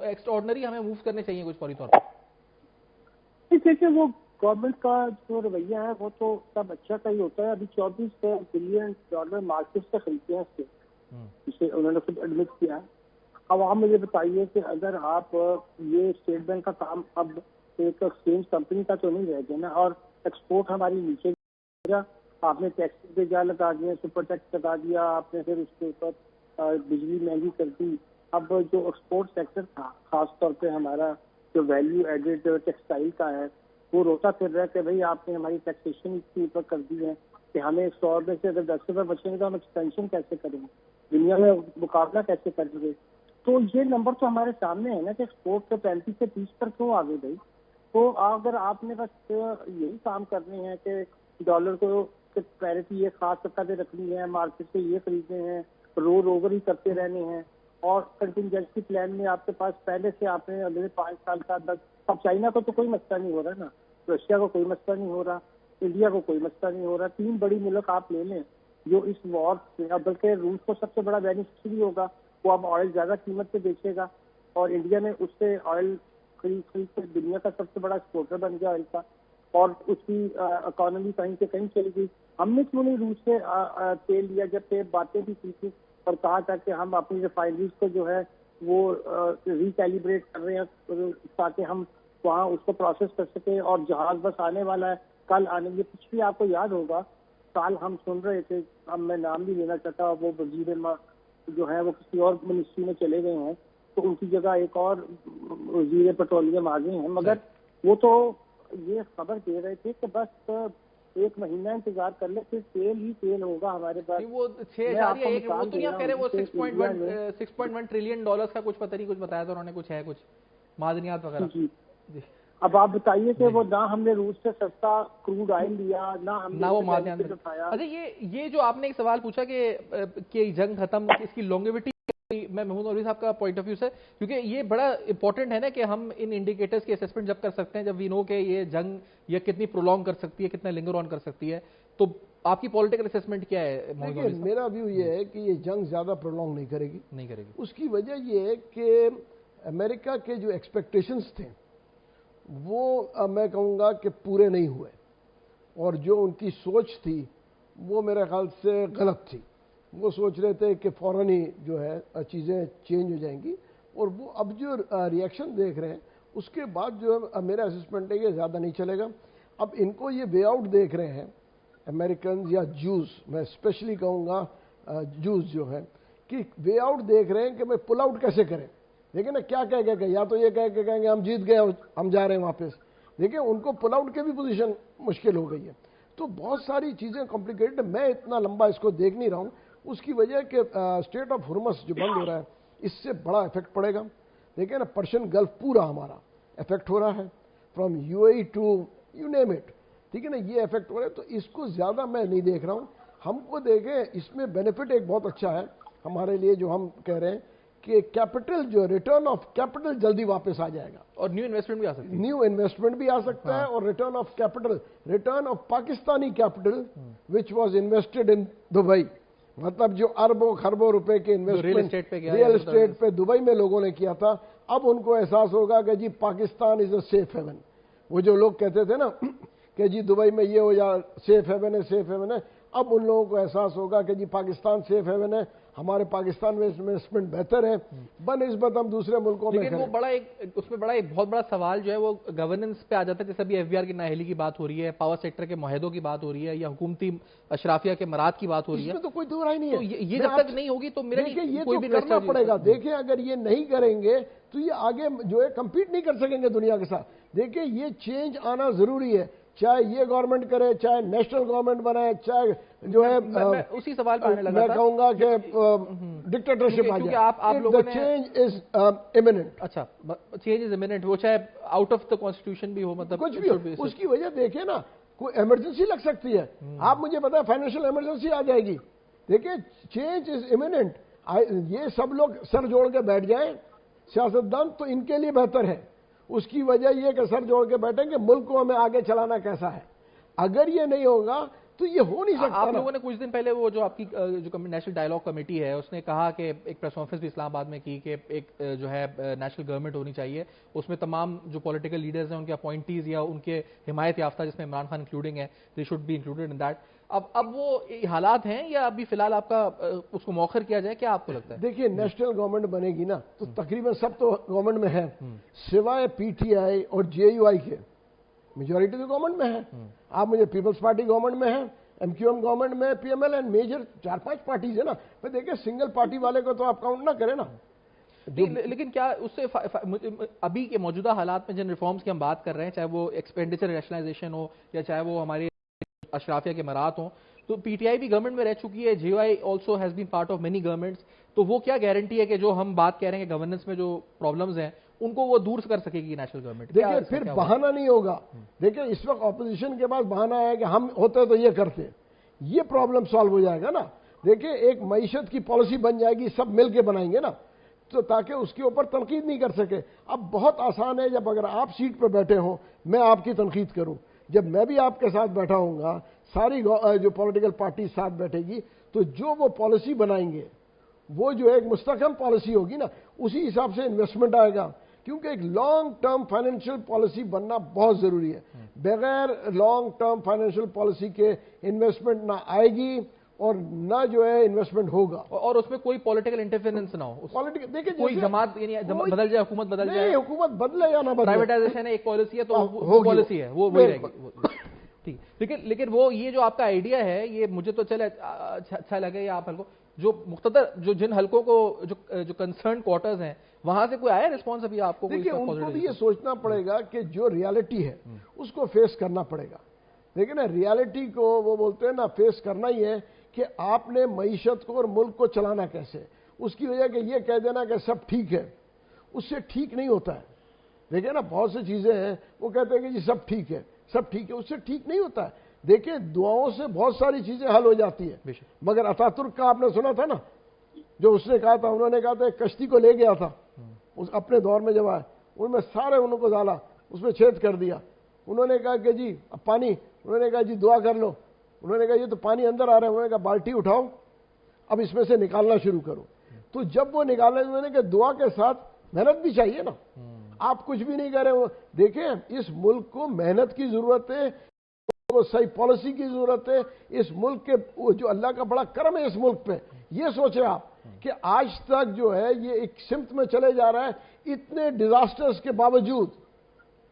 extraordinary, ہمیں موو کرنے چاہیے کچھ فوری طور پر؟ دیکھیے وہ گورنمنٹ کا جو رویہ ہے وہ تو سب اچھا کا ہی ہوتا ہے. ابھی 24 بلین ڈالر مارکیٹ سے خریدتے ہیں اس سے، اسے انہوں نے خود ایڈمٹ کیا ہے. اب آپ مجھے بتائیے کہ اگر آپ یہ اسٹیٹ بینک کا کام اب ایک ایکسچینج کمپنی کا تو نہیں رہ گیا نا, اور ایکسپورٹ ہماری نیچے گیا. آپ نے ٹیکس پہ جا لگا دیا, سپر ٹیکس لگا دیا آپ نے, پھر اس کے اوپر بجلی مہنگی کر دی. اب جو ایکسپورٹ سیکٹر تھا خاص طور پہ ہمارا جو ویلیو ایڈیڈ ٹیکسٹائل کا ہے, وہ روتا پھر رہا ہے کہ بھائی آپ نے ہماری ٹیکسیشن اتنی اوپر کر دی ہے کہ ہمیں 100 روپے سے اگر 10 روپے بچیں گے تو ہم ایکسپینشن کیسے کریں گے, دنیا میں مقابلہ کیسے کریں گے. تو یہ نمبر تو ہمارے سامنے ہے نا کہ ایکسپورٹ کے 35 سے 30 پر کیوں آگے گئی. تو اگر آپ نے بس یہی کام کرنے ہیں کہ ڈالر کو پیرٹی یہ خاص سطح پہ رکھنی ہے, مارکیٹ سے یہ خریدنے ہیں, رول اوور ہی کرتے رہنے ہیں, اور کنٹینجنسی پلان میں آپ کے پاس پہلے سے آپ نے اگلے 5 سال کا 10. اب چائنا کو تو کوئی مسئلہ نہیں ہو رہا نا, رشیا کو کوئی مسئلہ نہیں ہو رہا, انڈیا کو کوئی مسئلہ نہیں ہو رہا. 3 بڑی ملک آپ لے لیں جو اس وار سے, بلکہ روس کو سب سے بڑا بینیفیشری ہوگا, وہ اب آئل زیادہ قیمت پہ بیچے گا, اور انڈیا نے اس سے آئل خرید کے دنیا کا سب سے بڑا ایکسپورٹر بن گیا آئل کا, اور اس کی اکانومی کہیں سے کہیں چلی گئی. ہم نے کیوں نہیں روس سے تیل لیا جب کہ باتیں بھی کی تھی اور کہا تھا کہ ہم اپنی ریفائنریز کو جو ہے وہ ریکیلیبریٹ کر رہے ہیں تاکہ ہم وہاں اس کو پروسیس کر سکیں, اور جہاز بس آنے والا ہے کل آنے. یہ کچھ بھی آپ کو یاد ہوگا کل ہم سن رہے تھے, اب میں نام بھی لینا چاہتا, وہ وزیر جو ہے وہ کسی اور منسٹری میں چلے گئے ہیں, تو ان کی جگہ ایک اور وزیر پیٹرولیم آ گئے ہیں, مگر وہ تو یہ خبر دے رہے تھے کہ بس 1 مہینہ انتظار کر لیں پھر تیل ہی تیل ہوگا ہمارے پاس. وہ 6.1 وہ تو نہیں کہہ رہے, وہ 6.1 ٹریلین ڈالرز کا کچھ پتہ نہیں, کچھ بتایا تھا انہوں نے, کچھ ہے کچھ معدنیات وغیرہ. جی اب آپ بتائیے کہ وہ نہ ہم نے روس سے سستا کروڈ آئل لیا, نہ وہ معدنیات اٹھایا. اچھا یہ جو آپ نے ایک سوال پوچھا کہ جنگ ختم, اس کی لانگیوٹی, میں محمود مولوی صاحب کا پوائنٹ آف ویو سے, کیونکہ یہ بڑا امپورٹنٹ ہے نا کہ ہم ان انڈیکیٹرز کی اسیسمنٹ جب کر سکتے ہیں جب وی نو کہ یہ جنگ یہ کتنی پرولونگ کر سکتی ہے, کتنا لنگر آن کر سکتی ہے. تو آپ کی پولیٹیکل اسیسمنٹ کیا ہے؟ میرا ویو یہ ہے کہ یہ جنگ زیادہ پرولونگ نہیں کرے گی. اس کی وجہ یہ ہے کہ امریکہ کے جو ایکسپیکٹیشنز تھے وہ میں کہوں گا کہ پورے نہیں ہوئے, اور جو ان کی سوچ تھی وہ میرے خیال سے غلط تھی. وہ سوچ رہے تھے کہ فوراً ہی جو ہے چیزیں چینج ہو جائیں گی, اور وہ اب جو ریئیکشن دیکھ رہے ہیں اس کے بعد جو ہے میرا اسسمنٹ ہے کہ زیادہ نہیں چلے گا. اب ان کو یہ وے آؤٹ دیکھ رہے ہیں امریکنز یا جوز, میں اسپیشلی کہوں گا جوز جو ہے, کہ وے آؤٹ دیکھ رہے ہیں کہ میں پل آؤٹ کیسے کریں. دیکھیں نا کیا کہہ کہ یا تو یہ کہہ کے کہیں گے ہم جیت گئے ہم جا رہے ہیں واپس. دیکھیں ان کو پل آؤٹ کی بھی پوزیشن مشکل ہو گئی ہے. تو بہت ساری چیزیں کمپلیکیٹڈ, میں اتنا لمبا اس کو دیکھ نہیں رہا ہوں. اس کی وجہ کہ اسٹیٹ آف ہرمس جو بند ہو رہا ہے اس سے بڑا افیکٹ پڑے گا. دیکھیں نا پرشین گلف پورا ہمارا افیکٹ ہو رہا ہے, from U A to you name it, ٹھیک ہے نا, یہ افیکٹ ہو رہا ہے. تو اس کو زیادہ میں نہیں دیکھ رہا ہوں. ہم کو دیکھیں اس میں بینیفٹ ایک بہت اچھا ہے ہمارے لیے, جو ہم کہہ رہے ہیں کہ کیپٹل جو ریٹرن آف کیپٹل جلدی واپس آ جائے گا, اور نیو انویسٹمنٹ بھی آ سکتا ہے, نیو انویسٹمنٹ بھی آ سکتا ہے, اور return of capital, return of Pakistani capital which was invested in Dubai, مطلب جو اربوں خربوں روپے کے انویسٹمنٹ ریئل اسٹیٹ پہ دبئی میں لوگوں نے کیا تھا, اب ان کو احساس ہوگا کہ جی پاکستان از اے سیف ہیون. وہ جو لوگ کہتے تھے نا کہ جی دبئی میں یہ ہو جا سیف ہیون ہے, سیف ہیون ہے, اب ان لوگوں کو احساس ہوگا کہ جی پاکستان سیف ہیون ہے, ہمارے پاکستان میں انویسٹمنٹ بہتر ہے بنسبت ہم دوسرے ملکوں میں. لیکن وہ بڑا ایک اس میں بڑا ایک بہت بڑا سوال جو ہے وہ گورننس پہ آ جاتا ہے, جیسے ابھی ایف بی آر کی نااہلی کی بات ہو رہی ہے, پاور سیکٹر کے معاہدوں کی بات ہو رہی ہے, یا حکومتی اشرافیہ کے مراد کی بات ہو رہی ہے. اس میں تو کوئی دو رائے نہیں ہے. یہ جب تک نہیں ہوگی تو میرا یہ کوئی بھی کرنا پڑے گا. دیکھیں اگر یہ نہیں کریں گے تو یہ آگے جو ہے کمپیٹ نہیں کر سکیں گے دنیا کے ساتھ. دیکھیں یہ چینج آنا ضروری ہے, چاہے یہ گورنمنٹ کرے, چاہے نیشنل گورنمنٹ بنائے, چاہے جو ہے اسی سوال پہ آنے لگا میں کہوں گا کہ ڈکٹیٹرشپ آ جائے. آپ لوگوں نے چینج از امیمنٹ. اچھا چینج از امیمنٹ, وہ چاہے آؤٹ آف دا کانسٹیٹیوشن بھی ہو, مطلب کچھ بھی ہو. اس کی وجہ دیکھیں نا, کوئی ایمرجنسی لگ سکتی ہے, آپ مجھے بتائیں فائنینشیل ایمرجنسی آ جائے گی. دیکھیں چینج از امیمنٹ. یہ سب لوگ سر جوڑ کے بیٹھ جائیں سیاستدان تو ان کے لیے بہتر ہے. اس کی وجہ یہ کہ سر جوڑ کے بیٹھیں کہ ملک کو ہمیں آگے چلانا کیسا ہے. اگر یہ نہیں ہوگا تو یہ ہو نہیں سکتا. آپ لوگوں نے کچھ دن پہلے وہ جو آپ کی جو نیشنل ڈائیلاگ کمیٹی ہے اس نے کہا کہ ایک پریس کانفرنس بھی اسلام آباد میں کی کہ ایک جو ہے نیشنل گورنمنٹ ہونی چاہیے, اس میں تمام جو پولیٹیکل لیڈرز ہیں ان کے اپوائنٹیز یا ان کے حمایت یافتہ, جس میں عمران خان انکلوڈنگ ہے, they should be included in that. اب وہ حالات ہیں یا ابھی فی الحال آپ کا اس کو مؤخر کیا جائے؟ کیا آپ کو لگتا ہے؟ دیکھیے نیشنل گورنمنٹ بنے گی نا تو تقریباً سب تو گورنمنٹ میں ہے، سوائے پی ٹی آئی اور جے یو آئی کے میجورٹی تو گورنمنٹ میں ہے. آپ مجھے پیپلز پارٹی گورنمنٹ میں ہے، ایم کیو ایم گورنمنٹ میں، P M L and major 4-5 parties ہے نا. میں دیکھیں سنگل پارٹی والے کو تو آپ کاؤنٹ نہ کریں نا. لیکن کیا اس سے ابھی کے موجودہ حالات میں جن ریفارمز کی ہم بات کر رہے ہیں، چاہے وہ ایکسپینڈیچر ریشنلائزیشن ہو یا چاہے وہ ہمارے اشرافیہ کے مرات ہوں، تو پی ٹی آئی بھی گورنمنٹ میں رہ چکی ہے، J U I also has been part of many governments. تو وہ کیا گارنٹی ہے کہ جو ہم بات کہہ رہے ہیں کہ گورننس میں جو پرابلمز ہیں ان کو وہ دور کر سکے گی نیشنل گورنمنٹ؟ دیکھیں پھر بہانہ نہیں ہوگا. دیکھیں اس وقت اپوزیشن کے پاس بہانہ ہے کہ ہم ہوتے تو یہ کرتے، یہ پرابلم سالو ہو جائے گا نا. دیکھیں ایک معیشت کی پالیسی بن جائے گی، سب مل کے بنائیں گے نا، تو تاکہ اس کے اوپر تنقید نہیں کر سکے. اب بہت آسان ہے جب اگر آپ سیٹ پہ بیٹھے ہوں میں آپ کی تنقید کروں، جب میں بھی آپ کے ساتھ بیٹھا ہوں گا، ساری جو پولیٹیکل پارٹی ساتھ بیٹھے گی، تو جو وہ پالیسی بنائیں گے وہ جو ایک مستحکم پالیسی ہوگی نا، اسی حساب سے انویسٹمنٹ آئے گا. کیونکہ ایک لانگ ٹرم فائنینشیل پالیسی بننا بہت ضروری ہے. بغیر لانگ ٹرم فائنینشیل پالیسی کے انویسٹمنٹ نہ آئے گی اور نہ جو ہے انویسٹمنٹ ہوگا، اور اس میں کوئی پولیٹیکل انٹرفیرنس نہ ہو. دیکھیں کوئی جماعت یعنی بدل جائے، حکومت بدل جائے، حکومت بدلے یا نہ بدلے، پرائیویٹائزیشن ایک پالیسی ہے تو وہ پالیسی ہے، وہ وہی رہے گی. ٹھیک. لیکن وہ یہ جو آپ کا آئیڈیا ہے یہ مجھے تو چلے اچھا لگے. یا آپ حلقوں جو مختصر جو جن حلقوں کو جو کنسرن کوارٹرز ہیں وہاں سے کوئی آیا ریسپانس ابھی آپ کو؟ دیکھیں ان کو بھی یہ سوچنا پڑے گا کہ جو ریالٹی ہے اس کو فیس کرنا پڑے گا. لیکن ریالٹی کو وہ بولتے ہیں نا فیس کرنا ہی ہے کہ آپ نے معیشت کو اور ملک کو چلانا کیسے. اس کی وجہ کہ یہ کہہ دینا کہ سب ٹھیک ہے، اس سے ٹھیک نہیں ہوتا ہے. دیکھیں نا بہت سی چیزیں ہیں وہ کہتے ہیں کہ جی سب ٹھیک ہے، سب ٹھیک ہے، اس سے ٹھیک نہیں ہوتا ہے. دیکھیں دعاؤں سے بہت ساری چیزیں حل ہو جاتی ہیں. مگر اتاترک کا آپ نے سنا تھا نا، جو اس نے کہا تھا، انہوں نے کہا تھا ایک کشتی کو لے گیا تھا اپنے دور میں جب آئے، ان میں سارے انہوں کو ڈالا، اس میں چھید کر دیا. انہوں نے کہا کہ جی اب پانی، انہوں نے کہا جی دعا کر لو. انہوں نے کہا یہ تو پانی اندر آ رہا ہے. انہوں نے کہا بالٹی اٹھاؤ اب اس میں سے نکالنا شروع کرو. تو جب وہ نکالنے، انہوں نے کہا دعا کے ساتھ محنت بھی چاہیے نا. آپ کچھ بھی نہیں کر رہے. دیکھیں اس ملک کو محنت کی ضرورت ہے، صحیح پالیسی کی ضرورت ہے. اس ملک کے جو اللہ کا بڑا کرم ہے اس ملک پہ، یہ سوچیں آپ کہ آج تک جو ہے یہ ایک سمت میں چلے جا رہا ہے. اتنے ڈیزاسٹرز کے باوجود،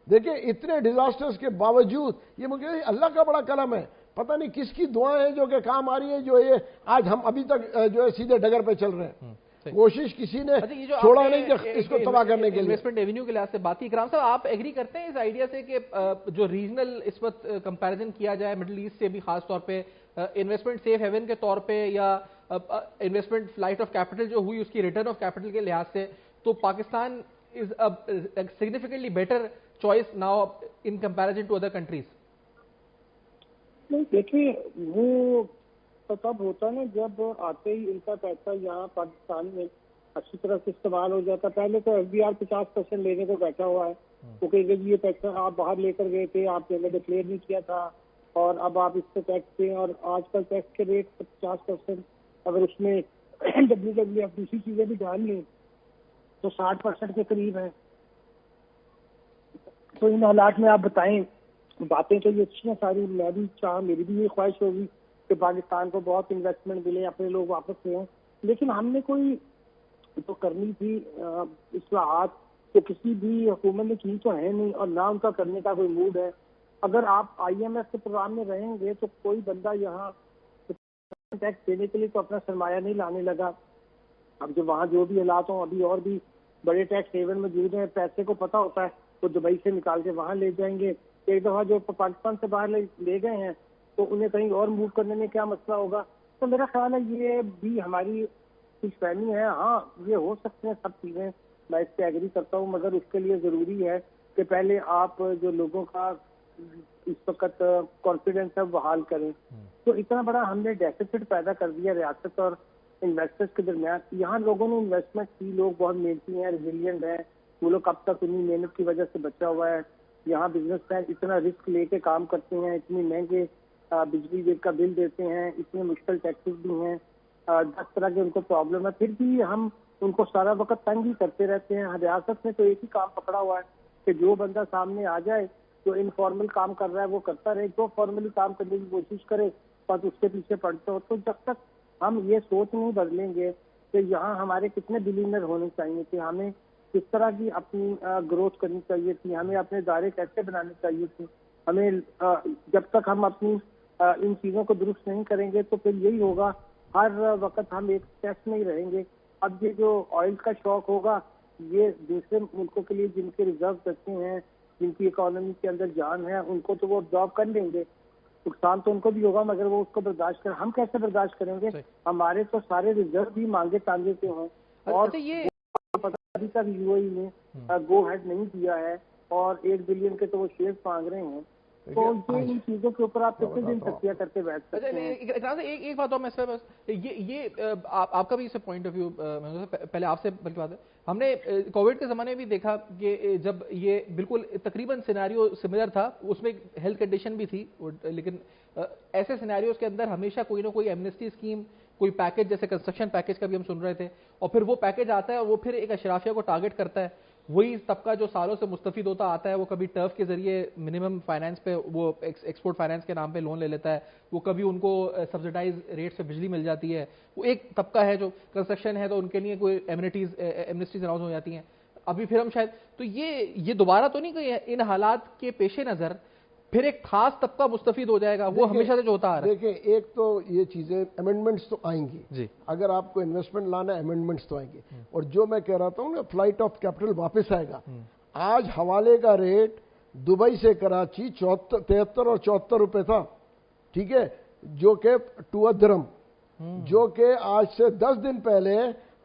دیکھیں اتنے ڈیزاسٹرز کے باوجود یہ ملک اللہ کا بڑا کرم ہے. پتہ نہیں کس کی دعائیں ہیں جو کہ کام آ رہی ہیں، جو یہ آج ہم ابھی تک جو ہے سیدھے ڈگر پہ چل رہے ہیں. کوشش کسی نے چھوڑا نہیں کہ اس کو تباہ کرنے کے لیے. انویسٹمنٹ ایونیو کے لحاظ سے بات کی. اکرام صاحب آپ ایگری کرتے ہیں اس آئیڈیا سے کہ جو ریجنل اس وقت کمپیریزن کیا جائے مڈل ایسٹ سے بھی، خاص طور پہ انویسٹمنٹ سیف ہیون کے طور پہ یا انویسٹمنٹ فلائٹ آف کیپٹل جو ہوئی اس کی ریٹرن آف کیپٹل کے لحاظ سے، تو Pakistan is significantly better choice now in comparison to other countries? نہیں دیکھیے وہ تب ہوتا نا جب آتے ہی ان کا پیسہ یہاں پاکستان میں اچھی طرح سے استعمال ہو جاتا. پہلے تو ایف بی آر 50% لینے کو بیٹھا ہوا ہے. وہ کہیں گے جی یہ پیسہ آپ باہر لے کر گئے تھے، آپ نے ڈکلیئر نہیں کیا تھا اور اب آپ اس پہ ٹیکس دیں. اور آج کل ٹیکس کے ریٹ 50%، اگر اس میں WWF دوسری چیزیں بھی ڈال لیں تو 60% کے قریب ہے. تو ان حالات میں آپ بتائیں، باتیں تو یہ اچھی ہیں ساری، میں بھی میری بھی یہ خواہش ہوگی کہ پاکستان کو بہت انویسٹمنٹ ملے، اپنے لوگ واپس لیں. لیکن ہم نے کوئی تو کرنی تھی اصلاحات تو کسی بھی حکومت نے کی تو ہے نہیں، اور نہ ان کا کرنے کا کوئی موڈ ہے. اگر آپ IMF کے پروگرام میں رہیں گے تو کوئی بندہ یہاں ٹیکس دینے کے لیے تو اپنا سرمایہ نہیں لانے لگا. اب جو وہاں جو بھی حالات ہوں، ابھی اور بھی بڑے ٹیکس ہیون موجود ہیں، پیسے کو پتہ ہوتا ہے وہ دبئی سے نکال کے وہاں لے جائیں گے. ایک دفعہ جو پاکستان سے باہر لے گئے ہیں تو انہیں کہیں اور موو کرنے میں کیا مسئلہ ہوگا. تو میرا خیال ہے یہ بھی ہماری کچھ فہمی ہے. ہاں یہ ہو سکتے ہیں سب چیزیں، میں اس پہ ایگری کرتا ہوں، مگر اس کے لیے ضروری ہے کہ پہلے آپ جو لوگوں کا اس وقت کانفیڈنس ہے بحال کریں. تو اتنا بڑا ہم نے ڈیفیسٹ پیدا کر دیا ریاست اور انویسٹرز کے درمیان. یہاں لوگوں نے انویسٹمنٹ کی، لوگ بہت محنتی ہیں، ریزیلینٹ ہیں. وہ لوگ اب تک انہیں محنت کی وجہ سے بچا ہوا ہے. یہاں بزنس مین اتنا رسک لے کے کام کرتے ہیں، اتنی مہنگے بجلی بل کا بل دیتے ہیں، اتنے مشکل ٹیکسز بھی ہیں، 10 طرح کے ان کو پرابلم ہے، پھر بھی ہم ان کو سارا وقت تنگ ہی کرتے رہتے ہیں. ریاست نے تو ایک ہی کام پکڑا ہوا ہے کہ جو بندہ سامنے آ جائے جو انفارمل کام کر رہا ہے وہ کرتا رہے، جو فارملی کام کرنے کی کوشش کرے بس اس کے پیچھے پڑتے ہو. تو جب تک ہم یہ سوچ نہیں بدلیں گے کہ یہاں ہمارے کتنے بلینئر ہونے چاہیے تھے, ہمیں کس طرح کی اپنی گروتھ کرنی چاہیے تھی, ہمیں اپنے ادارے کیسے بنانے چاہیے تھے, ہمیں جب تک ہم اپنی ان چیزوں کو درست نہیں کریں گے تو پھر یہی ہوگا, ہر وقت ہم ایک ٹیسٹ میں ہی رہیں گے. اب یہ جو آئل کا شوق ہوگا یہ دوسرے ملکوں کے لیے جن کے ریزرو اچھے ہیں, جن کی اکانومی کے اندر جان ہے, ان کو تو وہ ابزارو کر لیں گے, نقصان تو ان کو بھی ہوگا مگر وہ اس کو برداشت کریں. ہم کیسے برداشت کریں گے؟ ہمارے تو سارے ریزرو بھی مانگے تانگے کے ہوں اور ابھی تک یو اے ای نے گو ہیڈ نہیں دیا ہے اور 1 بلین کے تو وہ شیئر مانگ رہے ہیں. تو یہ ان چیزوں کے اوپر آپ کتنے دن تکیہ کرتے بیٹھ سکتے ہیں؟ ایک بات اور میں اس پہ یہ آپ کا بھی اس سے پوائنٹ آف ویو پہلے آپ سے بلکہ بات ہے, ہم نے کووڈ کے زمانے میں بھی دیکھا کہ جب یہ بالکل تقریباً سیناریو سملر تھا, اس میں ہیلتھ کنڈیشن بھی تھی, لیکن ایسے سیناریوز کے اندر ہمیشہ کوئی نہ کوئی ایمنسٹی اسکیم, کوئی پیکج, جیسے کنسٹرکشن پیکج کا بھی ہم سن رہے تھے, اور پھر وہ پیکج آتا ہے اور وہ پھر ایک اشرافیہ کو ٹارگٹ کرتا ہے. وہی طبقہ جو سالوں سے مستفید ہوتا آتا ہے, وہ کبھی ٹرف کے ذریعے منیمم فائنانس پہ, وہ ایکسپورٹ فائنانس کے نام پہ لون لے لیتا ہے, وہ کبھی ان کو سبسڈائز ریٹ سے بجلی مل جاتی ہے. وہ ایک طبقہ ہے جو کنسٹرکشن ہے تو ان کے لیے کوئی ایمنسٹیز اناؤنس ہو جاتی ہیں. ابھی پھر ہم شاید تو یہ دوبارہ تو نہیں کہ ان حالات کے پیش نظر پھر ایک خاص طبقہ مستفید ہو جائے گا, وہ ہمیشہ سے جو ہوتا آ رہا ہے. دیکھیں ایک تو یہ چیزیں امینڈمنٹس تو آئیں گی جی, اگر آپ کو انویسٹمنٹ لانا ہے امینڈمنٹس تو آئیں گے, اور جو میں کہہ رہا ہوں نا فلائٹ آف کیپٹل واپس آئے گا. آج حوالے کا ریٹ دبئی سے کراچی 73 اور 74 روپے تھا, ٹھیک ہے, جو کہ ٹو درہم, جو کہ آج سے 10 دن پہلے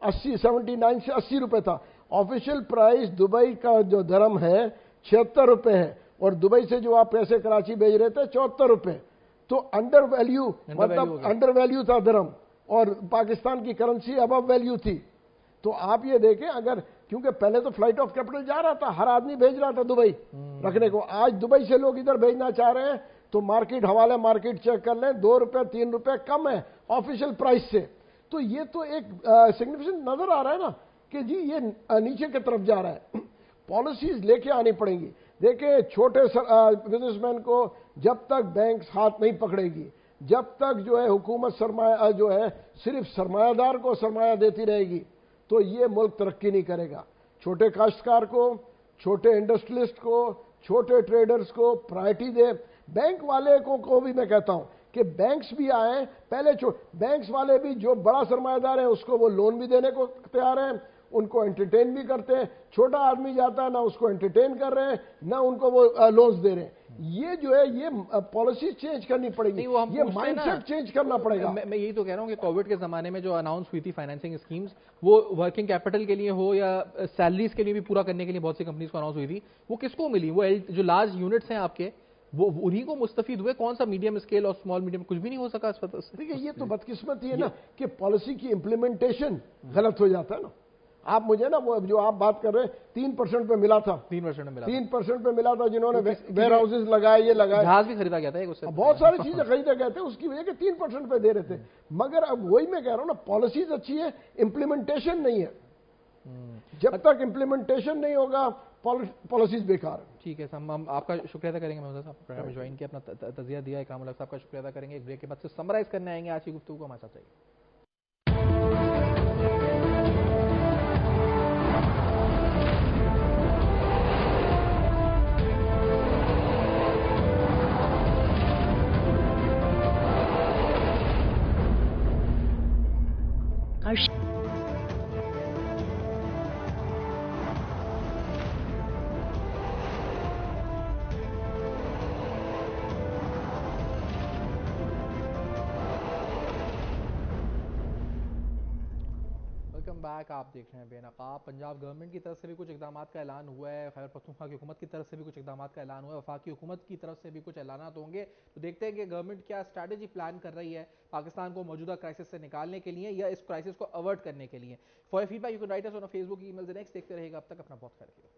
79 سے 80 روپے تھا. آفیشیل پرائس دبئی کا جو درہم ہے 76 روپے ہے, اور دبئی سے جو آپ پیسے کراچی بھیج رہے تھے 74 روپے. تو انڈر ویلیو, مطلب انڈر ویلیو تھا درہم, اور پاکستان کی کرنسی ابو ویلیو تھی. تو آپ یہ دیکھیں, اگر کیونکہ پہلے تو فلائٹ آف کیپٹل جا رہا تھا, ہر آدمی بھیج رہا تھا دبئی رکھنے کو, آج دبئی سے لوگ ادھر بھیجنا چاہ رہے ہیں تو مارکیٹ, حوالے مارکیٹ چیک کر لیں, 2 روپے 3 روپے کم ہے آفیشیل پرائس سے. تو یہ تو ایک سگنیفیکنٹ نظر آ رہا ہے نا کہ جی یہ نیچے کی طرف جا رہا ہے. پالیسیز لے کے آنی پڑیں گی. دیکھیں چھوٹے بزنس مین کو جب تک بینکس ہاتھ نہیں پکڑے گی, جب تک جو ہے حکومت سرمایہ جو ہے صرف سرمایہ دار کو سرمایہ دیتی رہے گی تو یہ ملک ترقی نہیں کرے گا. چھوٹے کاشتکار کو, چھوٹے انڈسٹریلسٹ کو, چھوٹے ٹریڈرز کو پرائرٹی دے. بینک والے کو بھی میں کہتا ہوں کہ بینکس بھی آئیں, پہلے بینکس والے بھی جو بڑا سرمایہ دار ہیں اس کو وہ لون بھی دینے کو تیار ہیں, ان کو انٹرٹین بھی کرتے ہیں. چھوٹا آدمی جاتا ہے نہ اس کو انٹرٹین کر رہے ہیں نہ ان کو وہ لونز دے رہے ہیں. یہ جو ہے یہ پالیسی چینج کرنی پڑے گی, یہ مائنڈ سیٹ چینج کرنا پڑے گا. میں یہی تو کہہ رہا ہوں کہ کووڈ کے زمانے میں جو اناؤنس ہوئی تھی فائنینسنگ اسکیمز, وہ ورکنگ کیپٹل کے لیے ہو یا سیلریز کے لیے بھی پورا کرنے کے لیے بہت سی کمپنیز کو اناؤنس ہوئی تھی, وہ کس کو ملی؟ وہ جو لارج یونٹس ہیں آپ کے, وہ انہیں کو مستفید ہوئے. کون سا میڈیم اسکیل اور اسمال میڈیم, کچھ بھی نہیں ہو سکا اس وقت سے. دیکھیے یہ تو بدقسمتی ہے نا کہ پالیسی کی امپلیمنٹیشن غلط ہو جاتا ہے نا. آپ مجھے نا وہ جو آپ بات کر رہے ہیں 3% پہ ملا تھا, 3% پہ ملا تھا, جنہوں نے ویئر ہاؤسز لگائے, یہ لگائے, جہاز بھی خریدا گیا تھا, بہت ساری چیزیں خریدے گئے تھے, اس کی وجہ کہ 3% پہ دے رہے تھے. مگر اب وہی میں کہہ رہا ہوں نا, پالیسیز اچھی ہے, امپلیمنٹیشن نہیں ہے. جب تک امپلیمنٹیشن نہیں ہوگا پالیسیز بیکار ہے. ٹھیک ہے, ہم آپ کا شکریہ ادا کریں گے محمد صاحب, پروگرام میں جوائن کیا, اپنا تجزیہ دیا. اکرام الحق صاحب کا شکریہ ادا کریں گے. ایک بریک کے بعد سے سمرائز کرنے آئیں گے آج کی گفتگو کو, ہمارے ساتھ رہیے. Welcome back. آپ دیکھ رہے ہیں بے نقاب. پنجاب گورنمنٹ کی طرف سے بھی کچھ اقدامات کا اعلان ہوا ہے, خیبر پختونخوا کی حکومت کی طرف سے بھی کچھ اقدامات کا اعلان ہوا ہے, وفاقی حکومت کی طرف سے بھی کچھ اعلانات ہوں گے. تو دیکھتے ہیں کہ گورنمنٹ کیا اسٹریٹجی پلان کر رہی ہے پاکستان کو موجودہ کرائسس سے نکالنے کے لیے یا اس کرائسس کو اوائڈ کرنے کے لیے. For feedback you can write us on Facebook, email, next. دیکھتے رہے گا. اب تک اپنا بہت خیال رکھیے.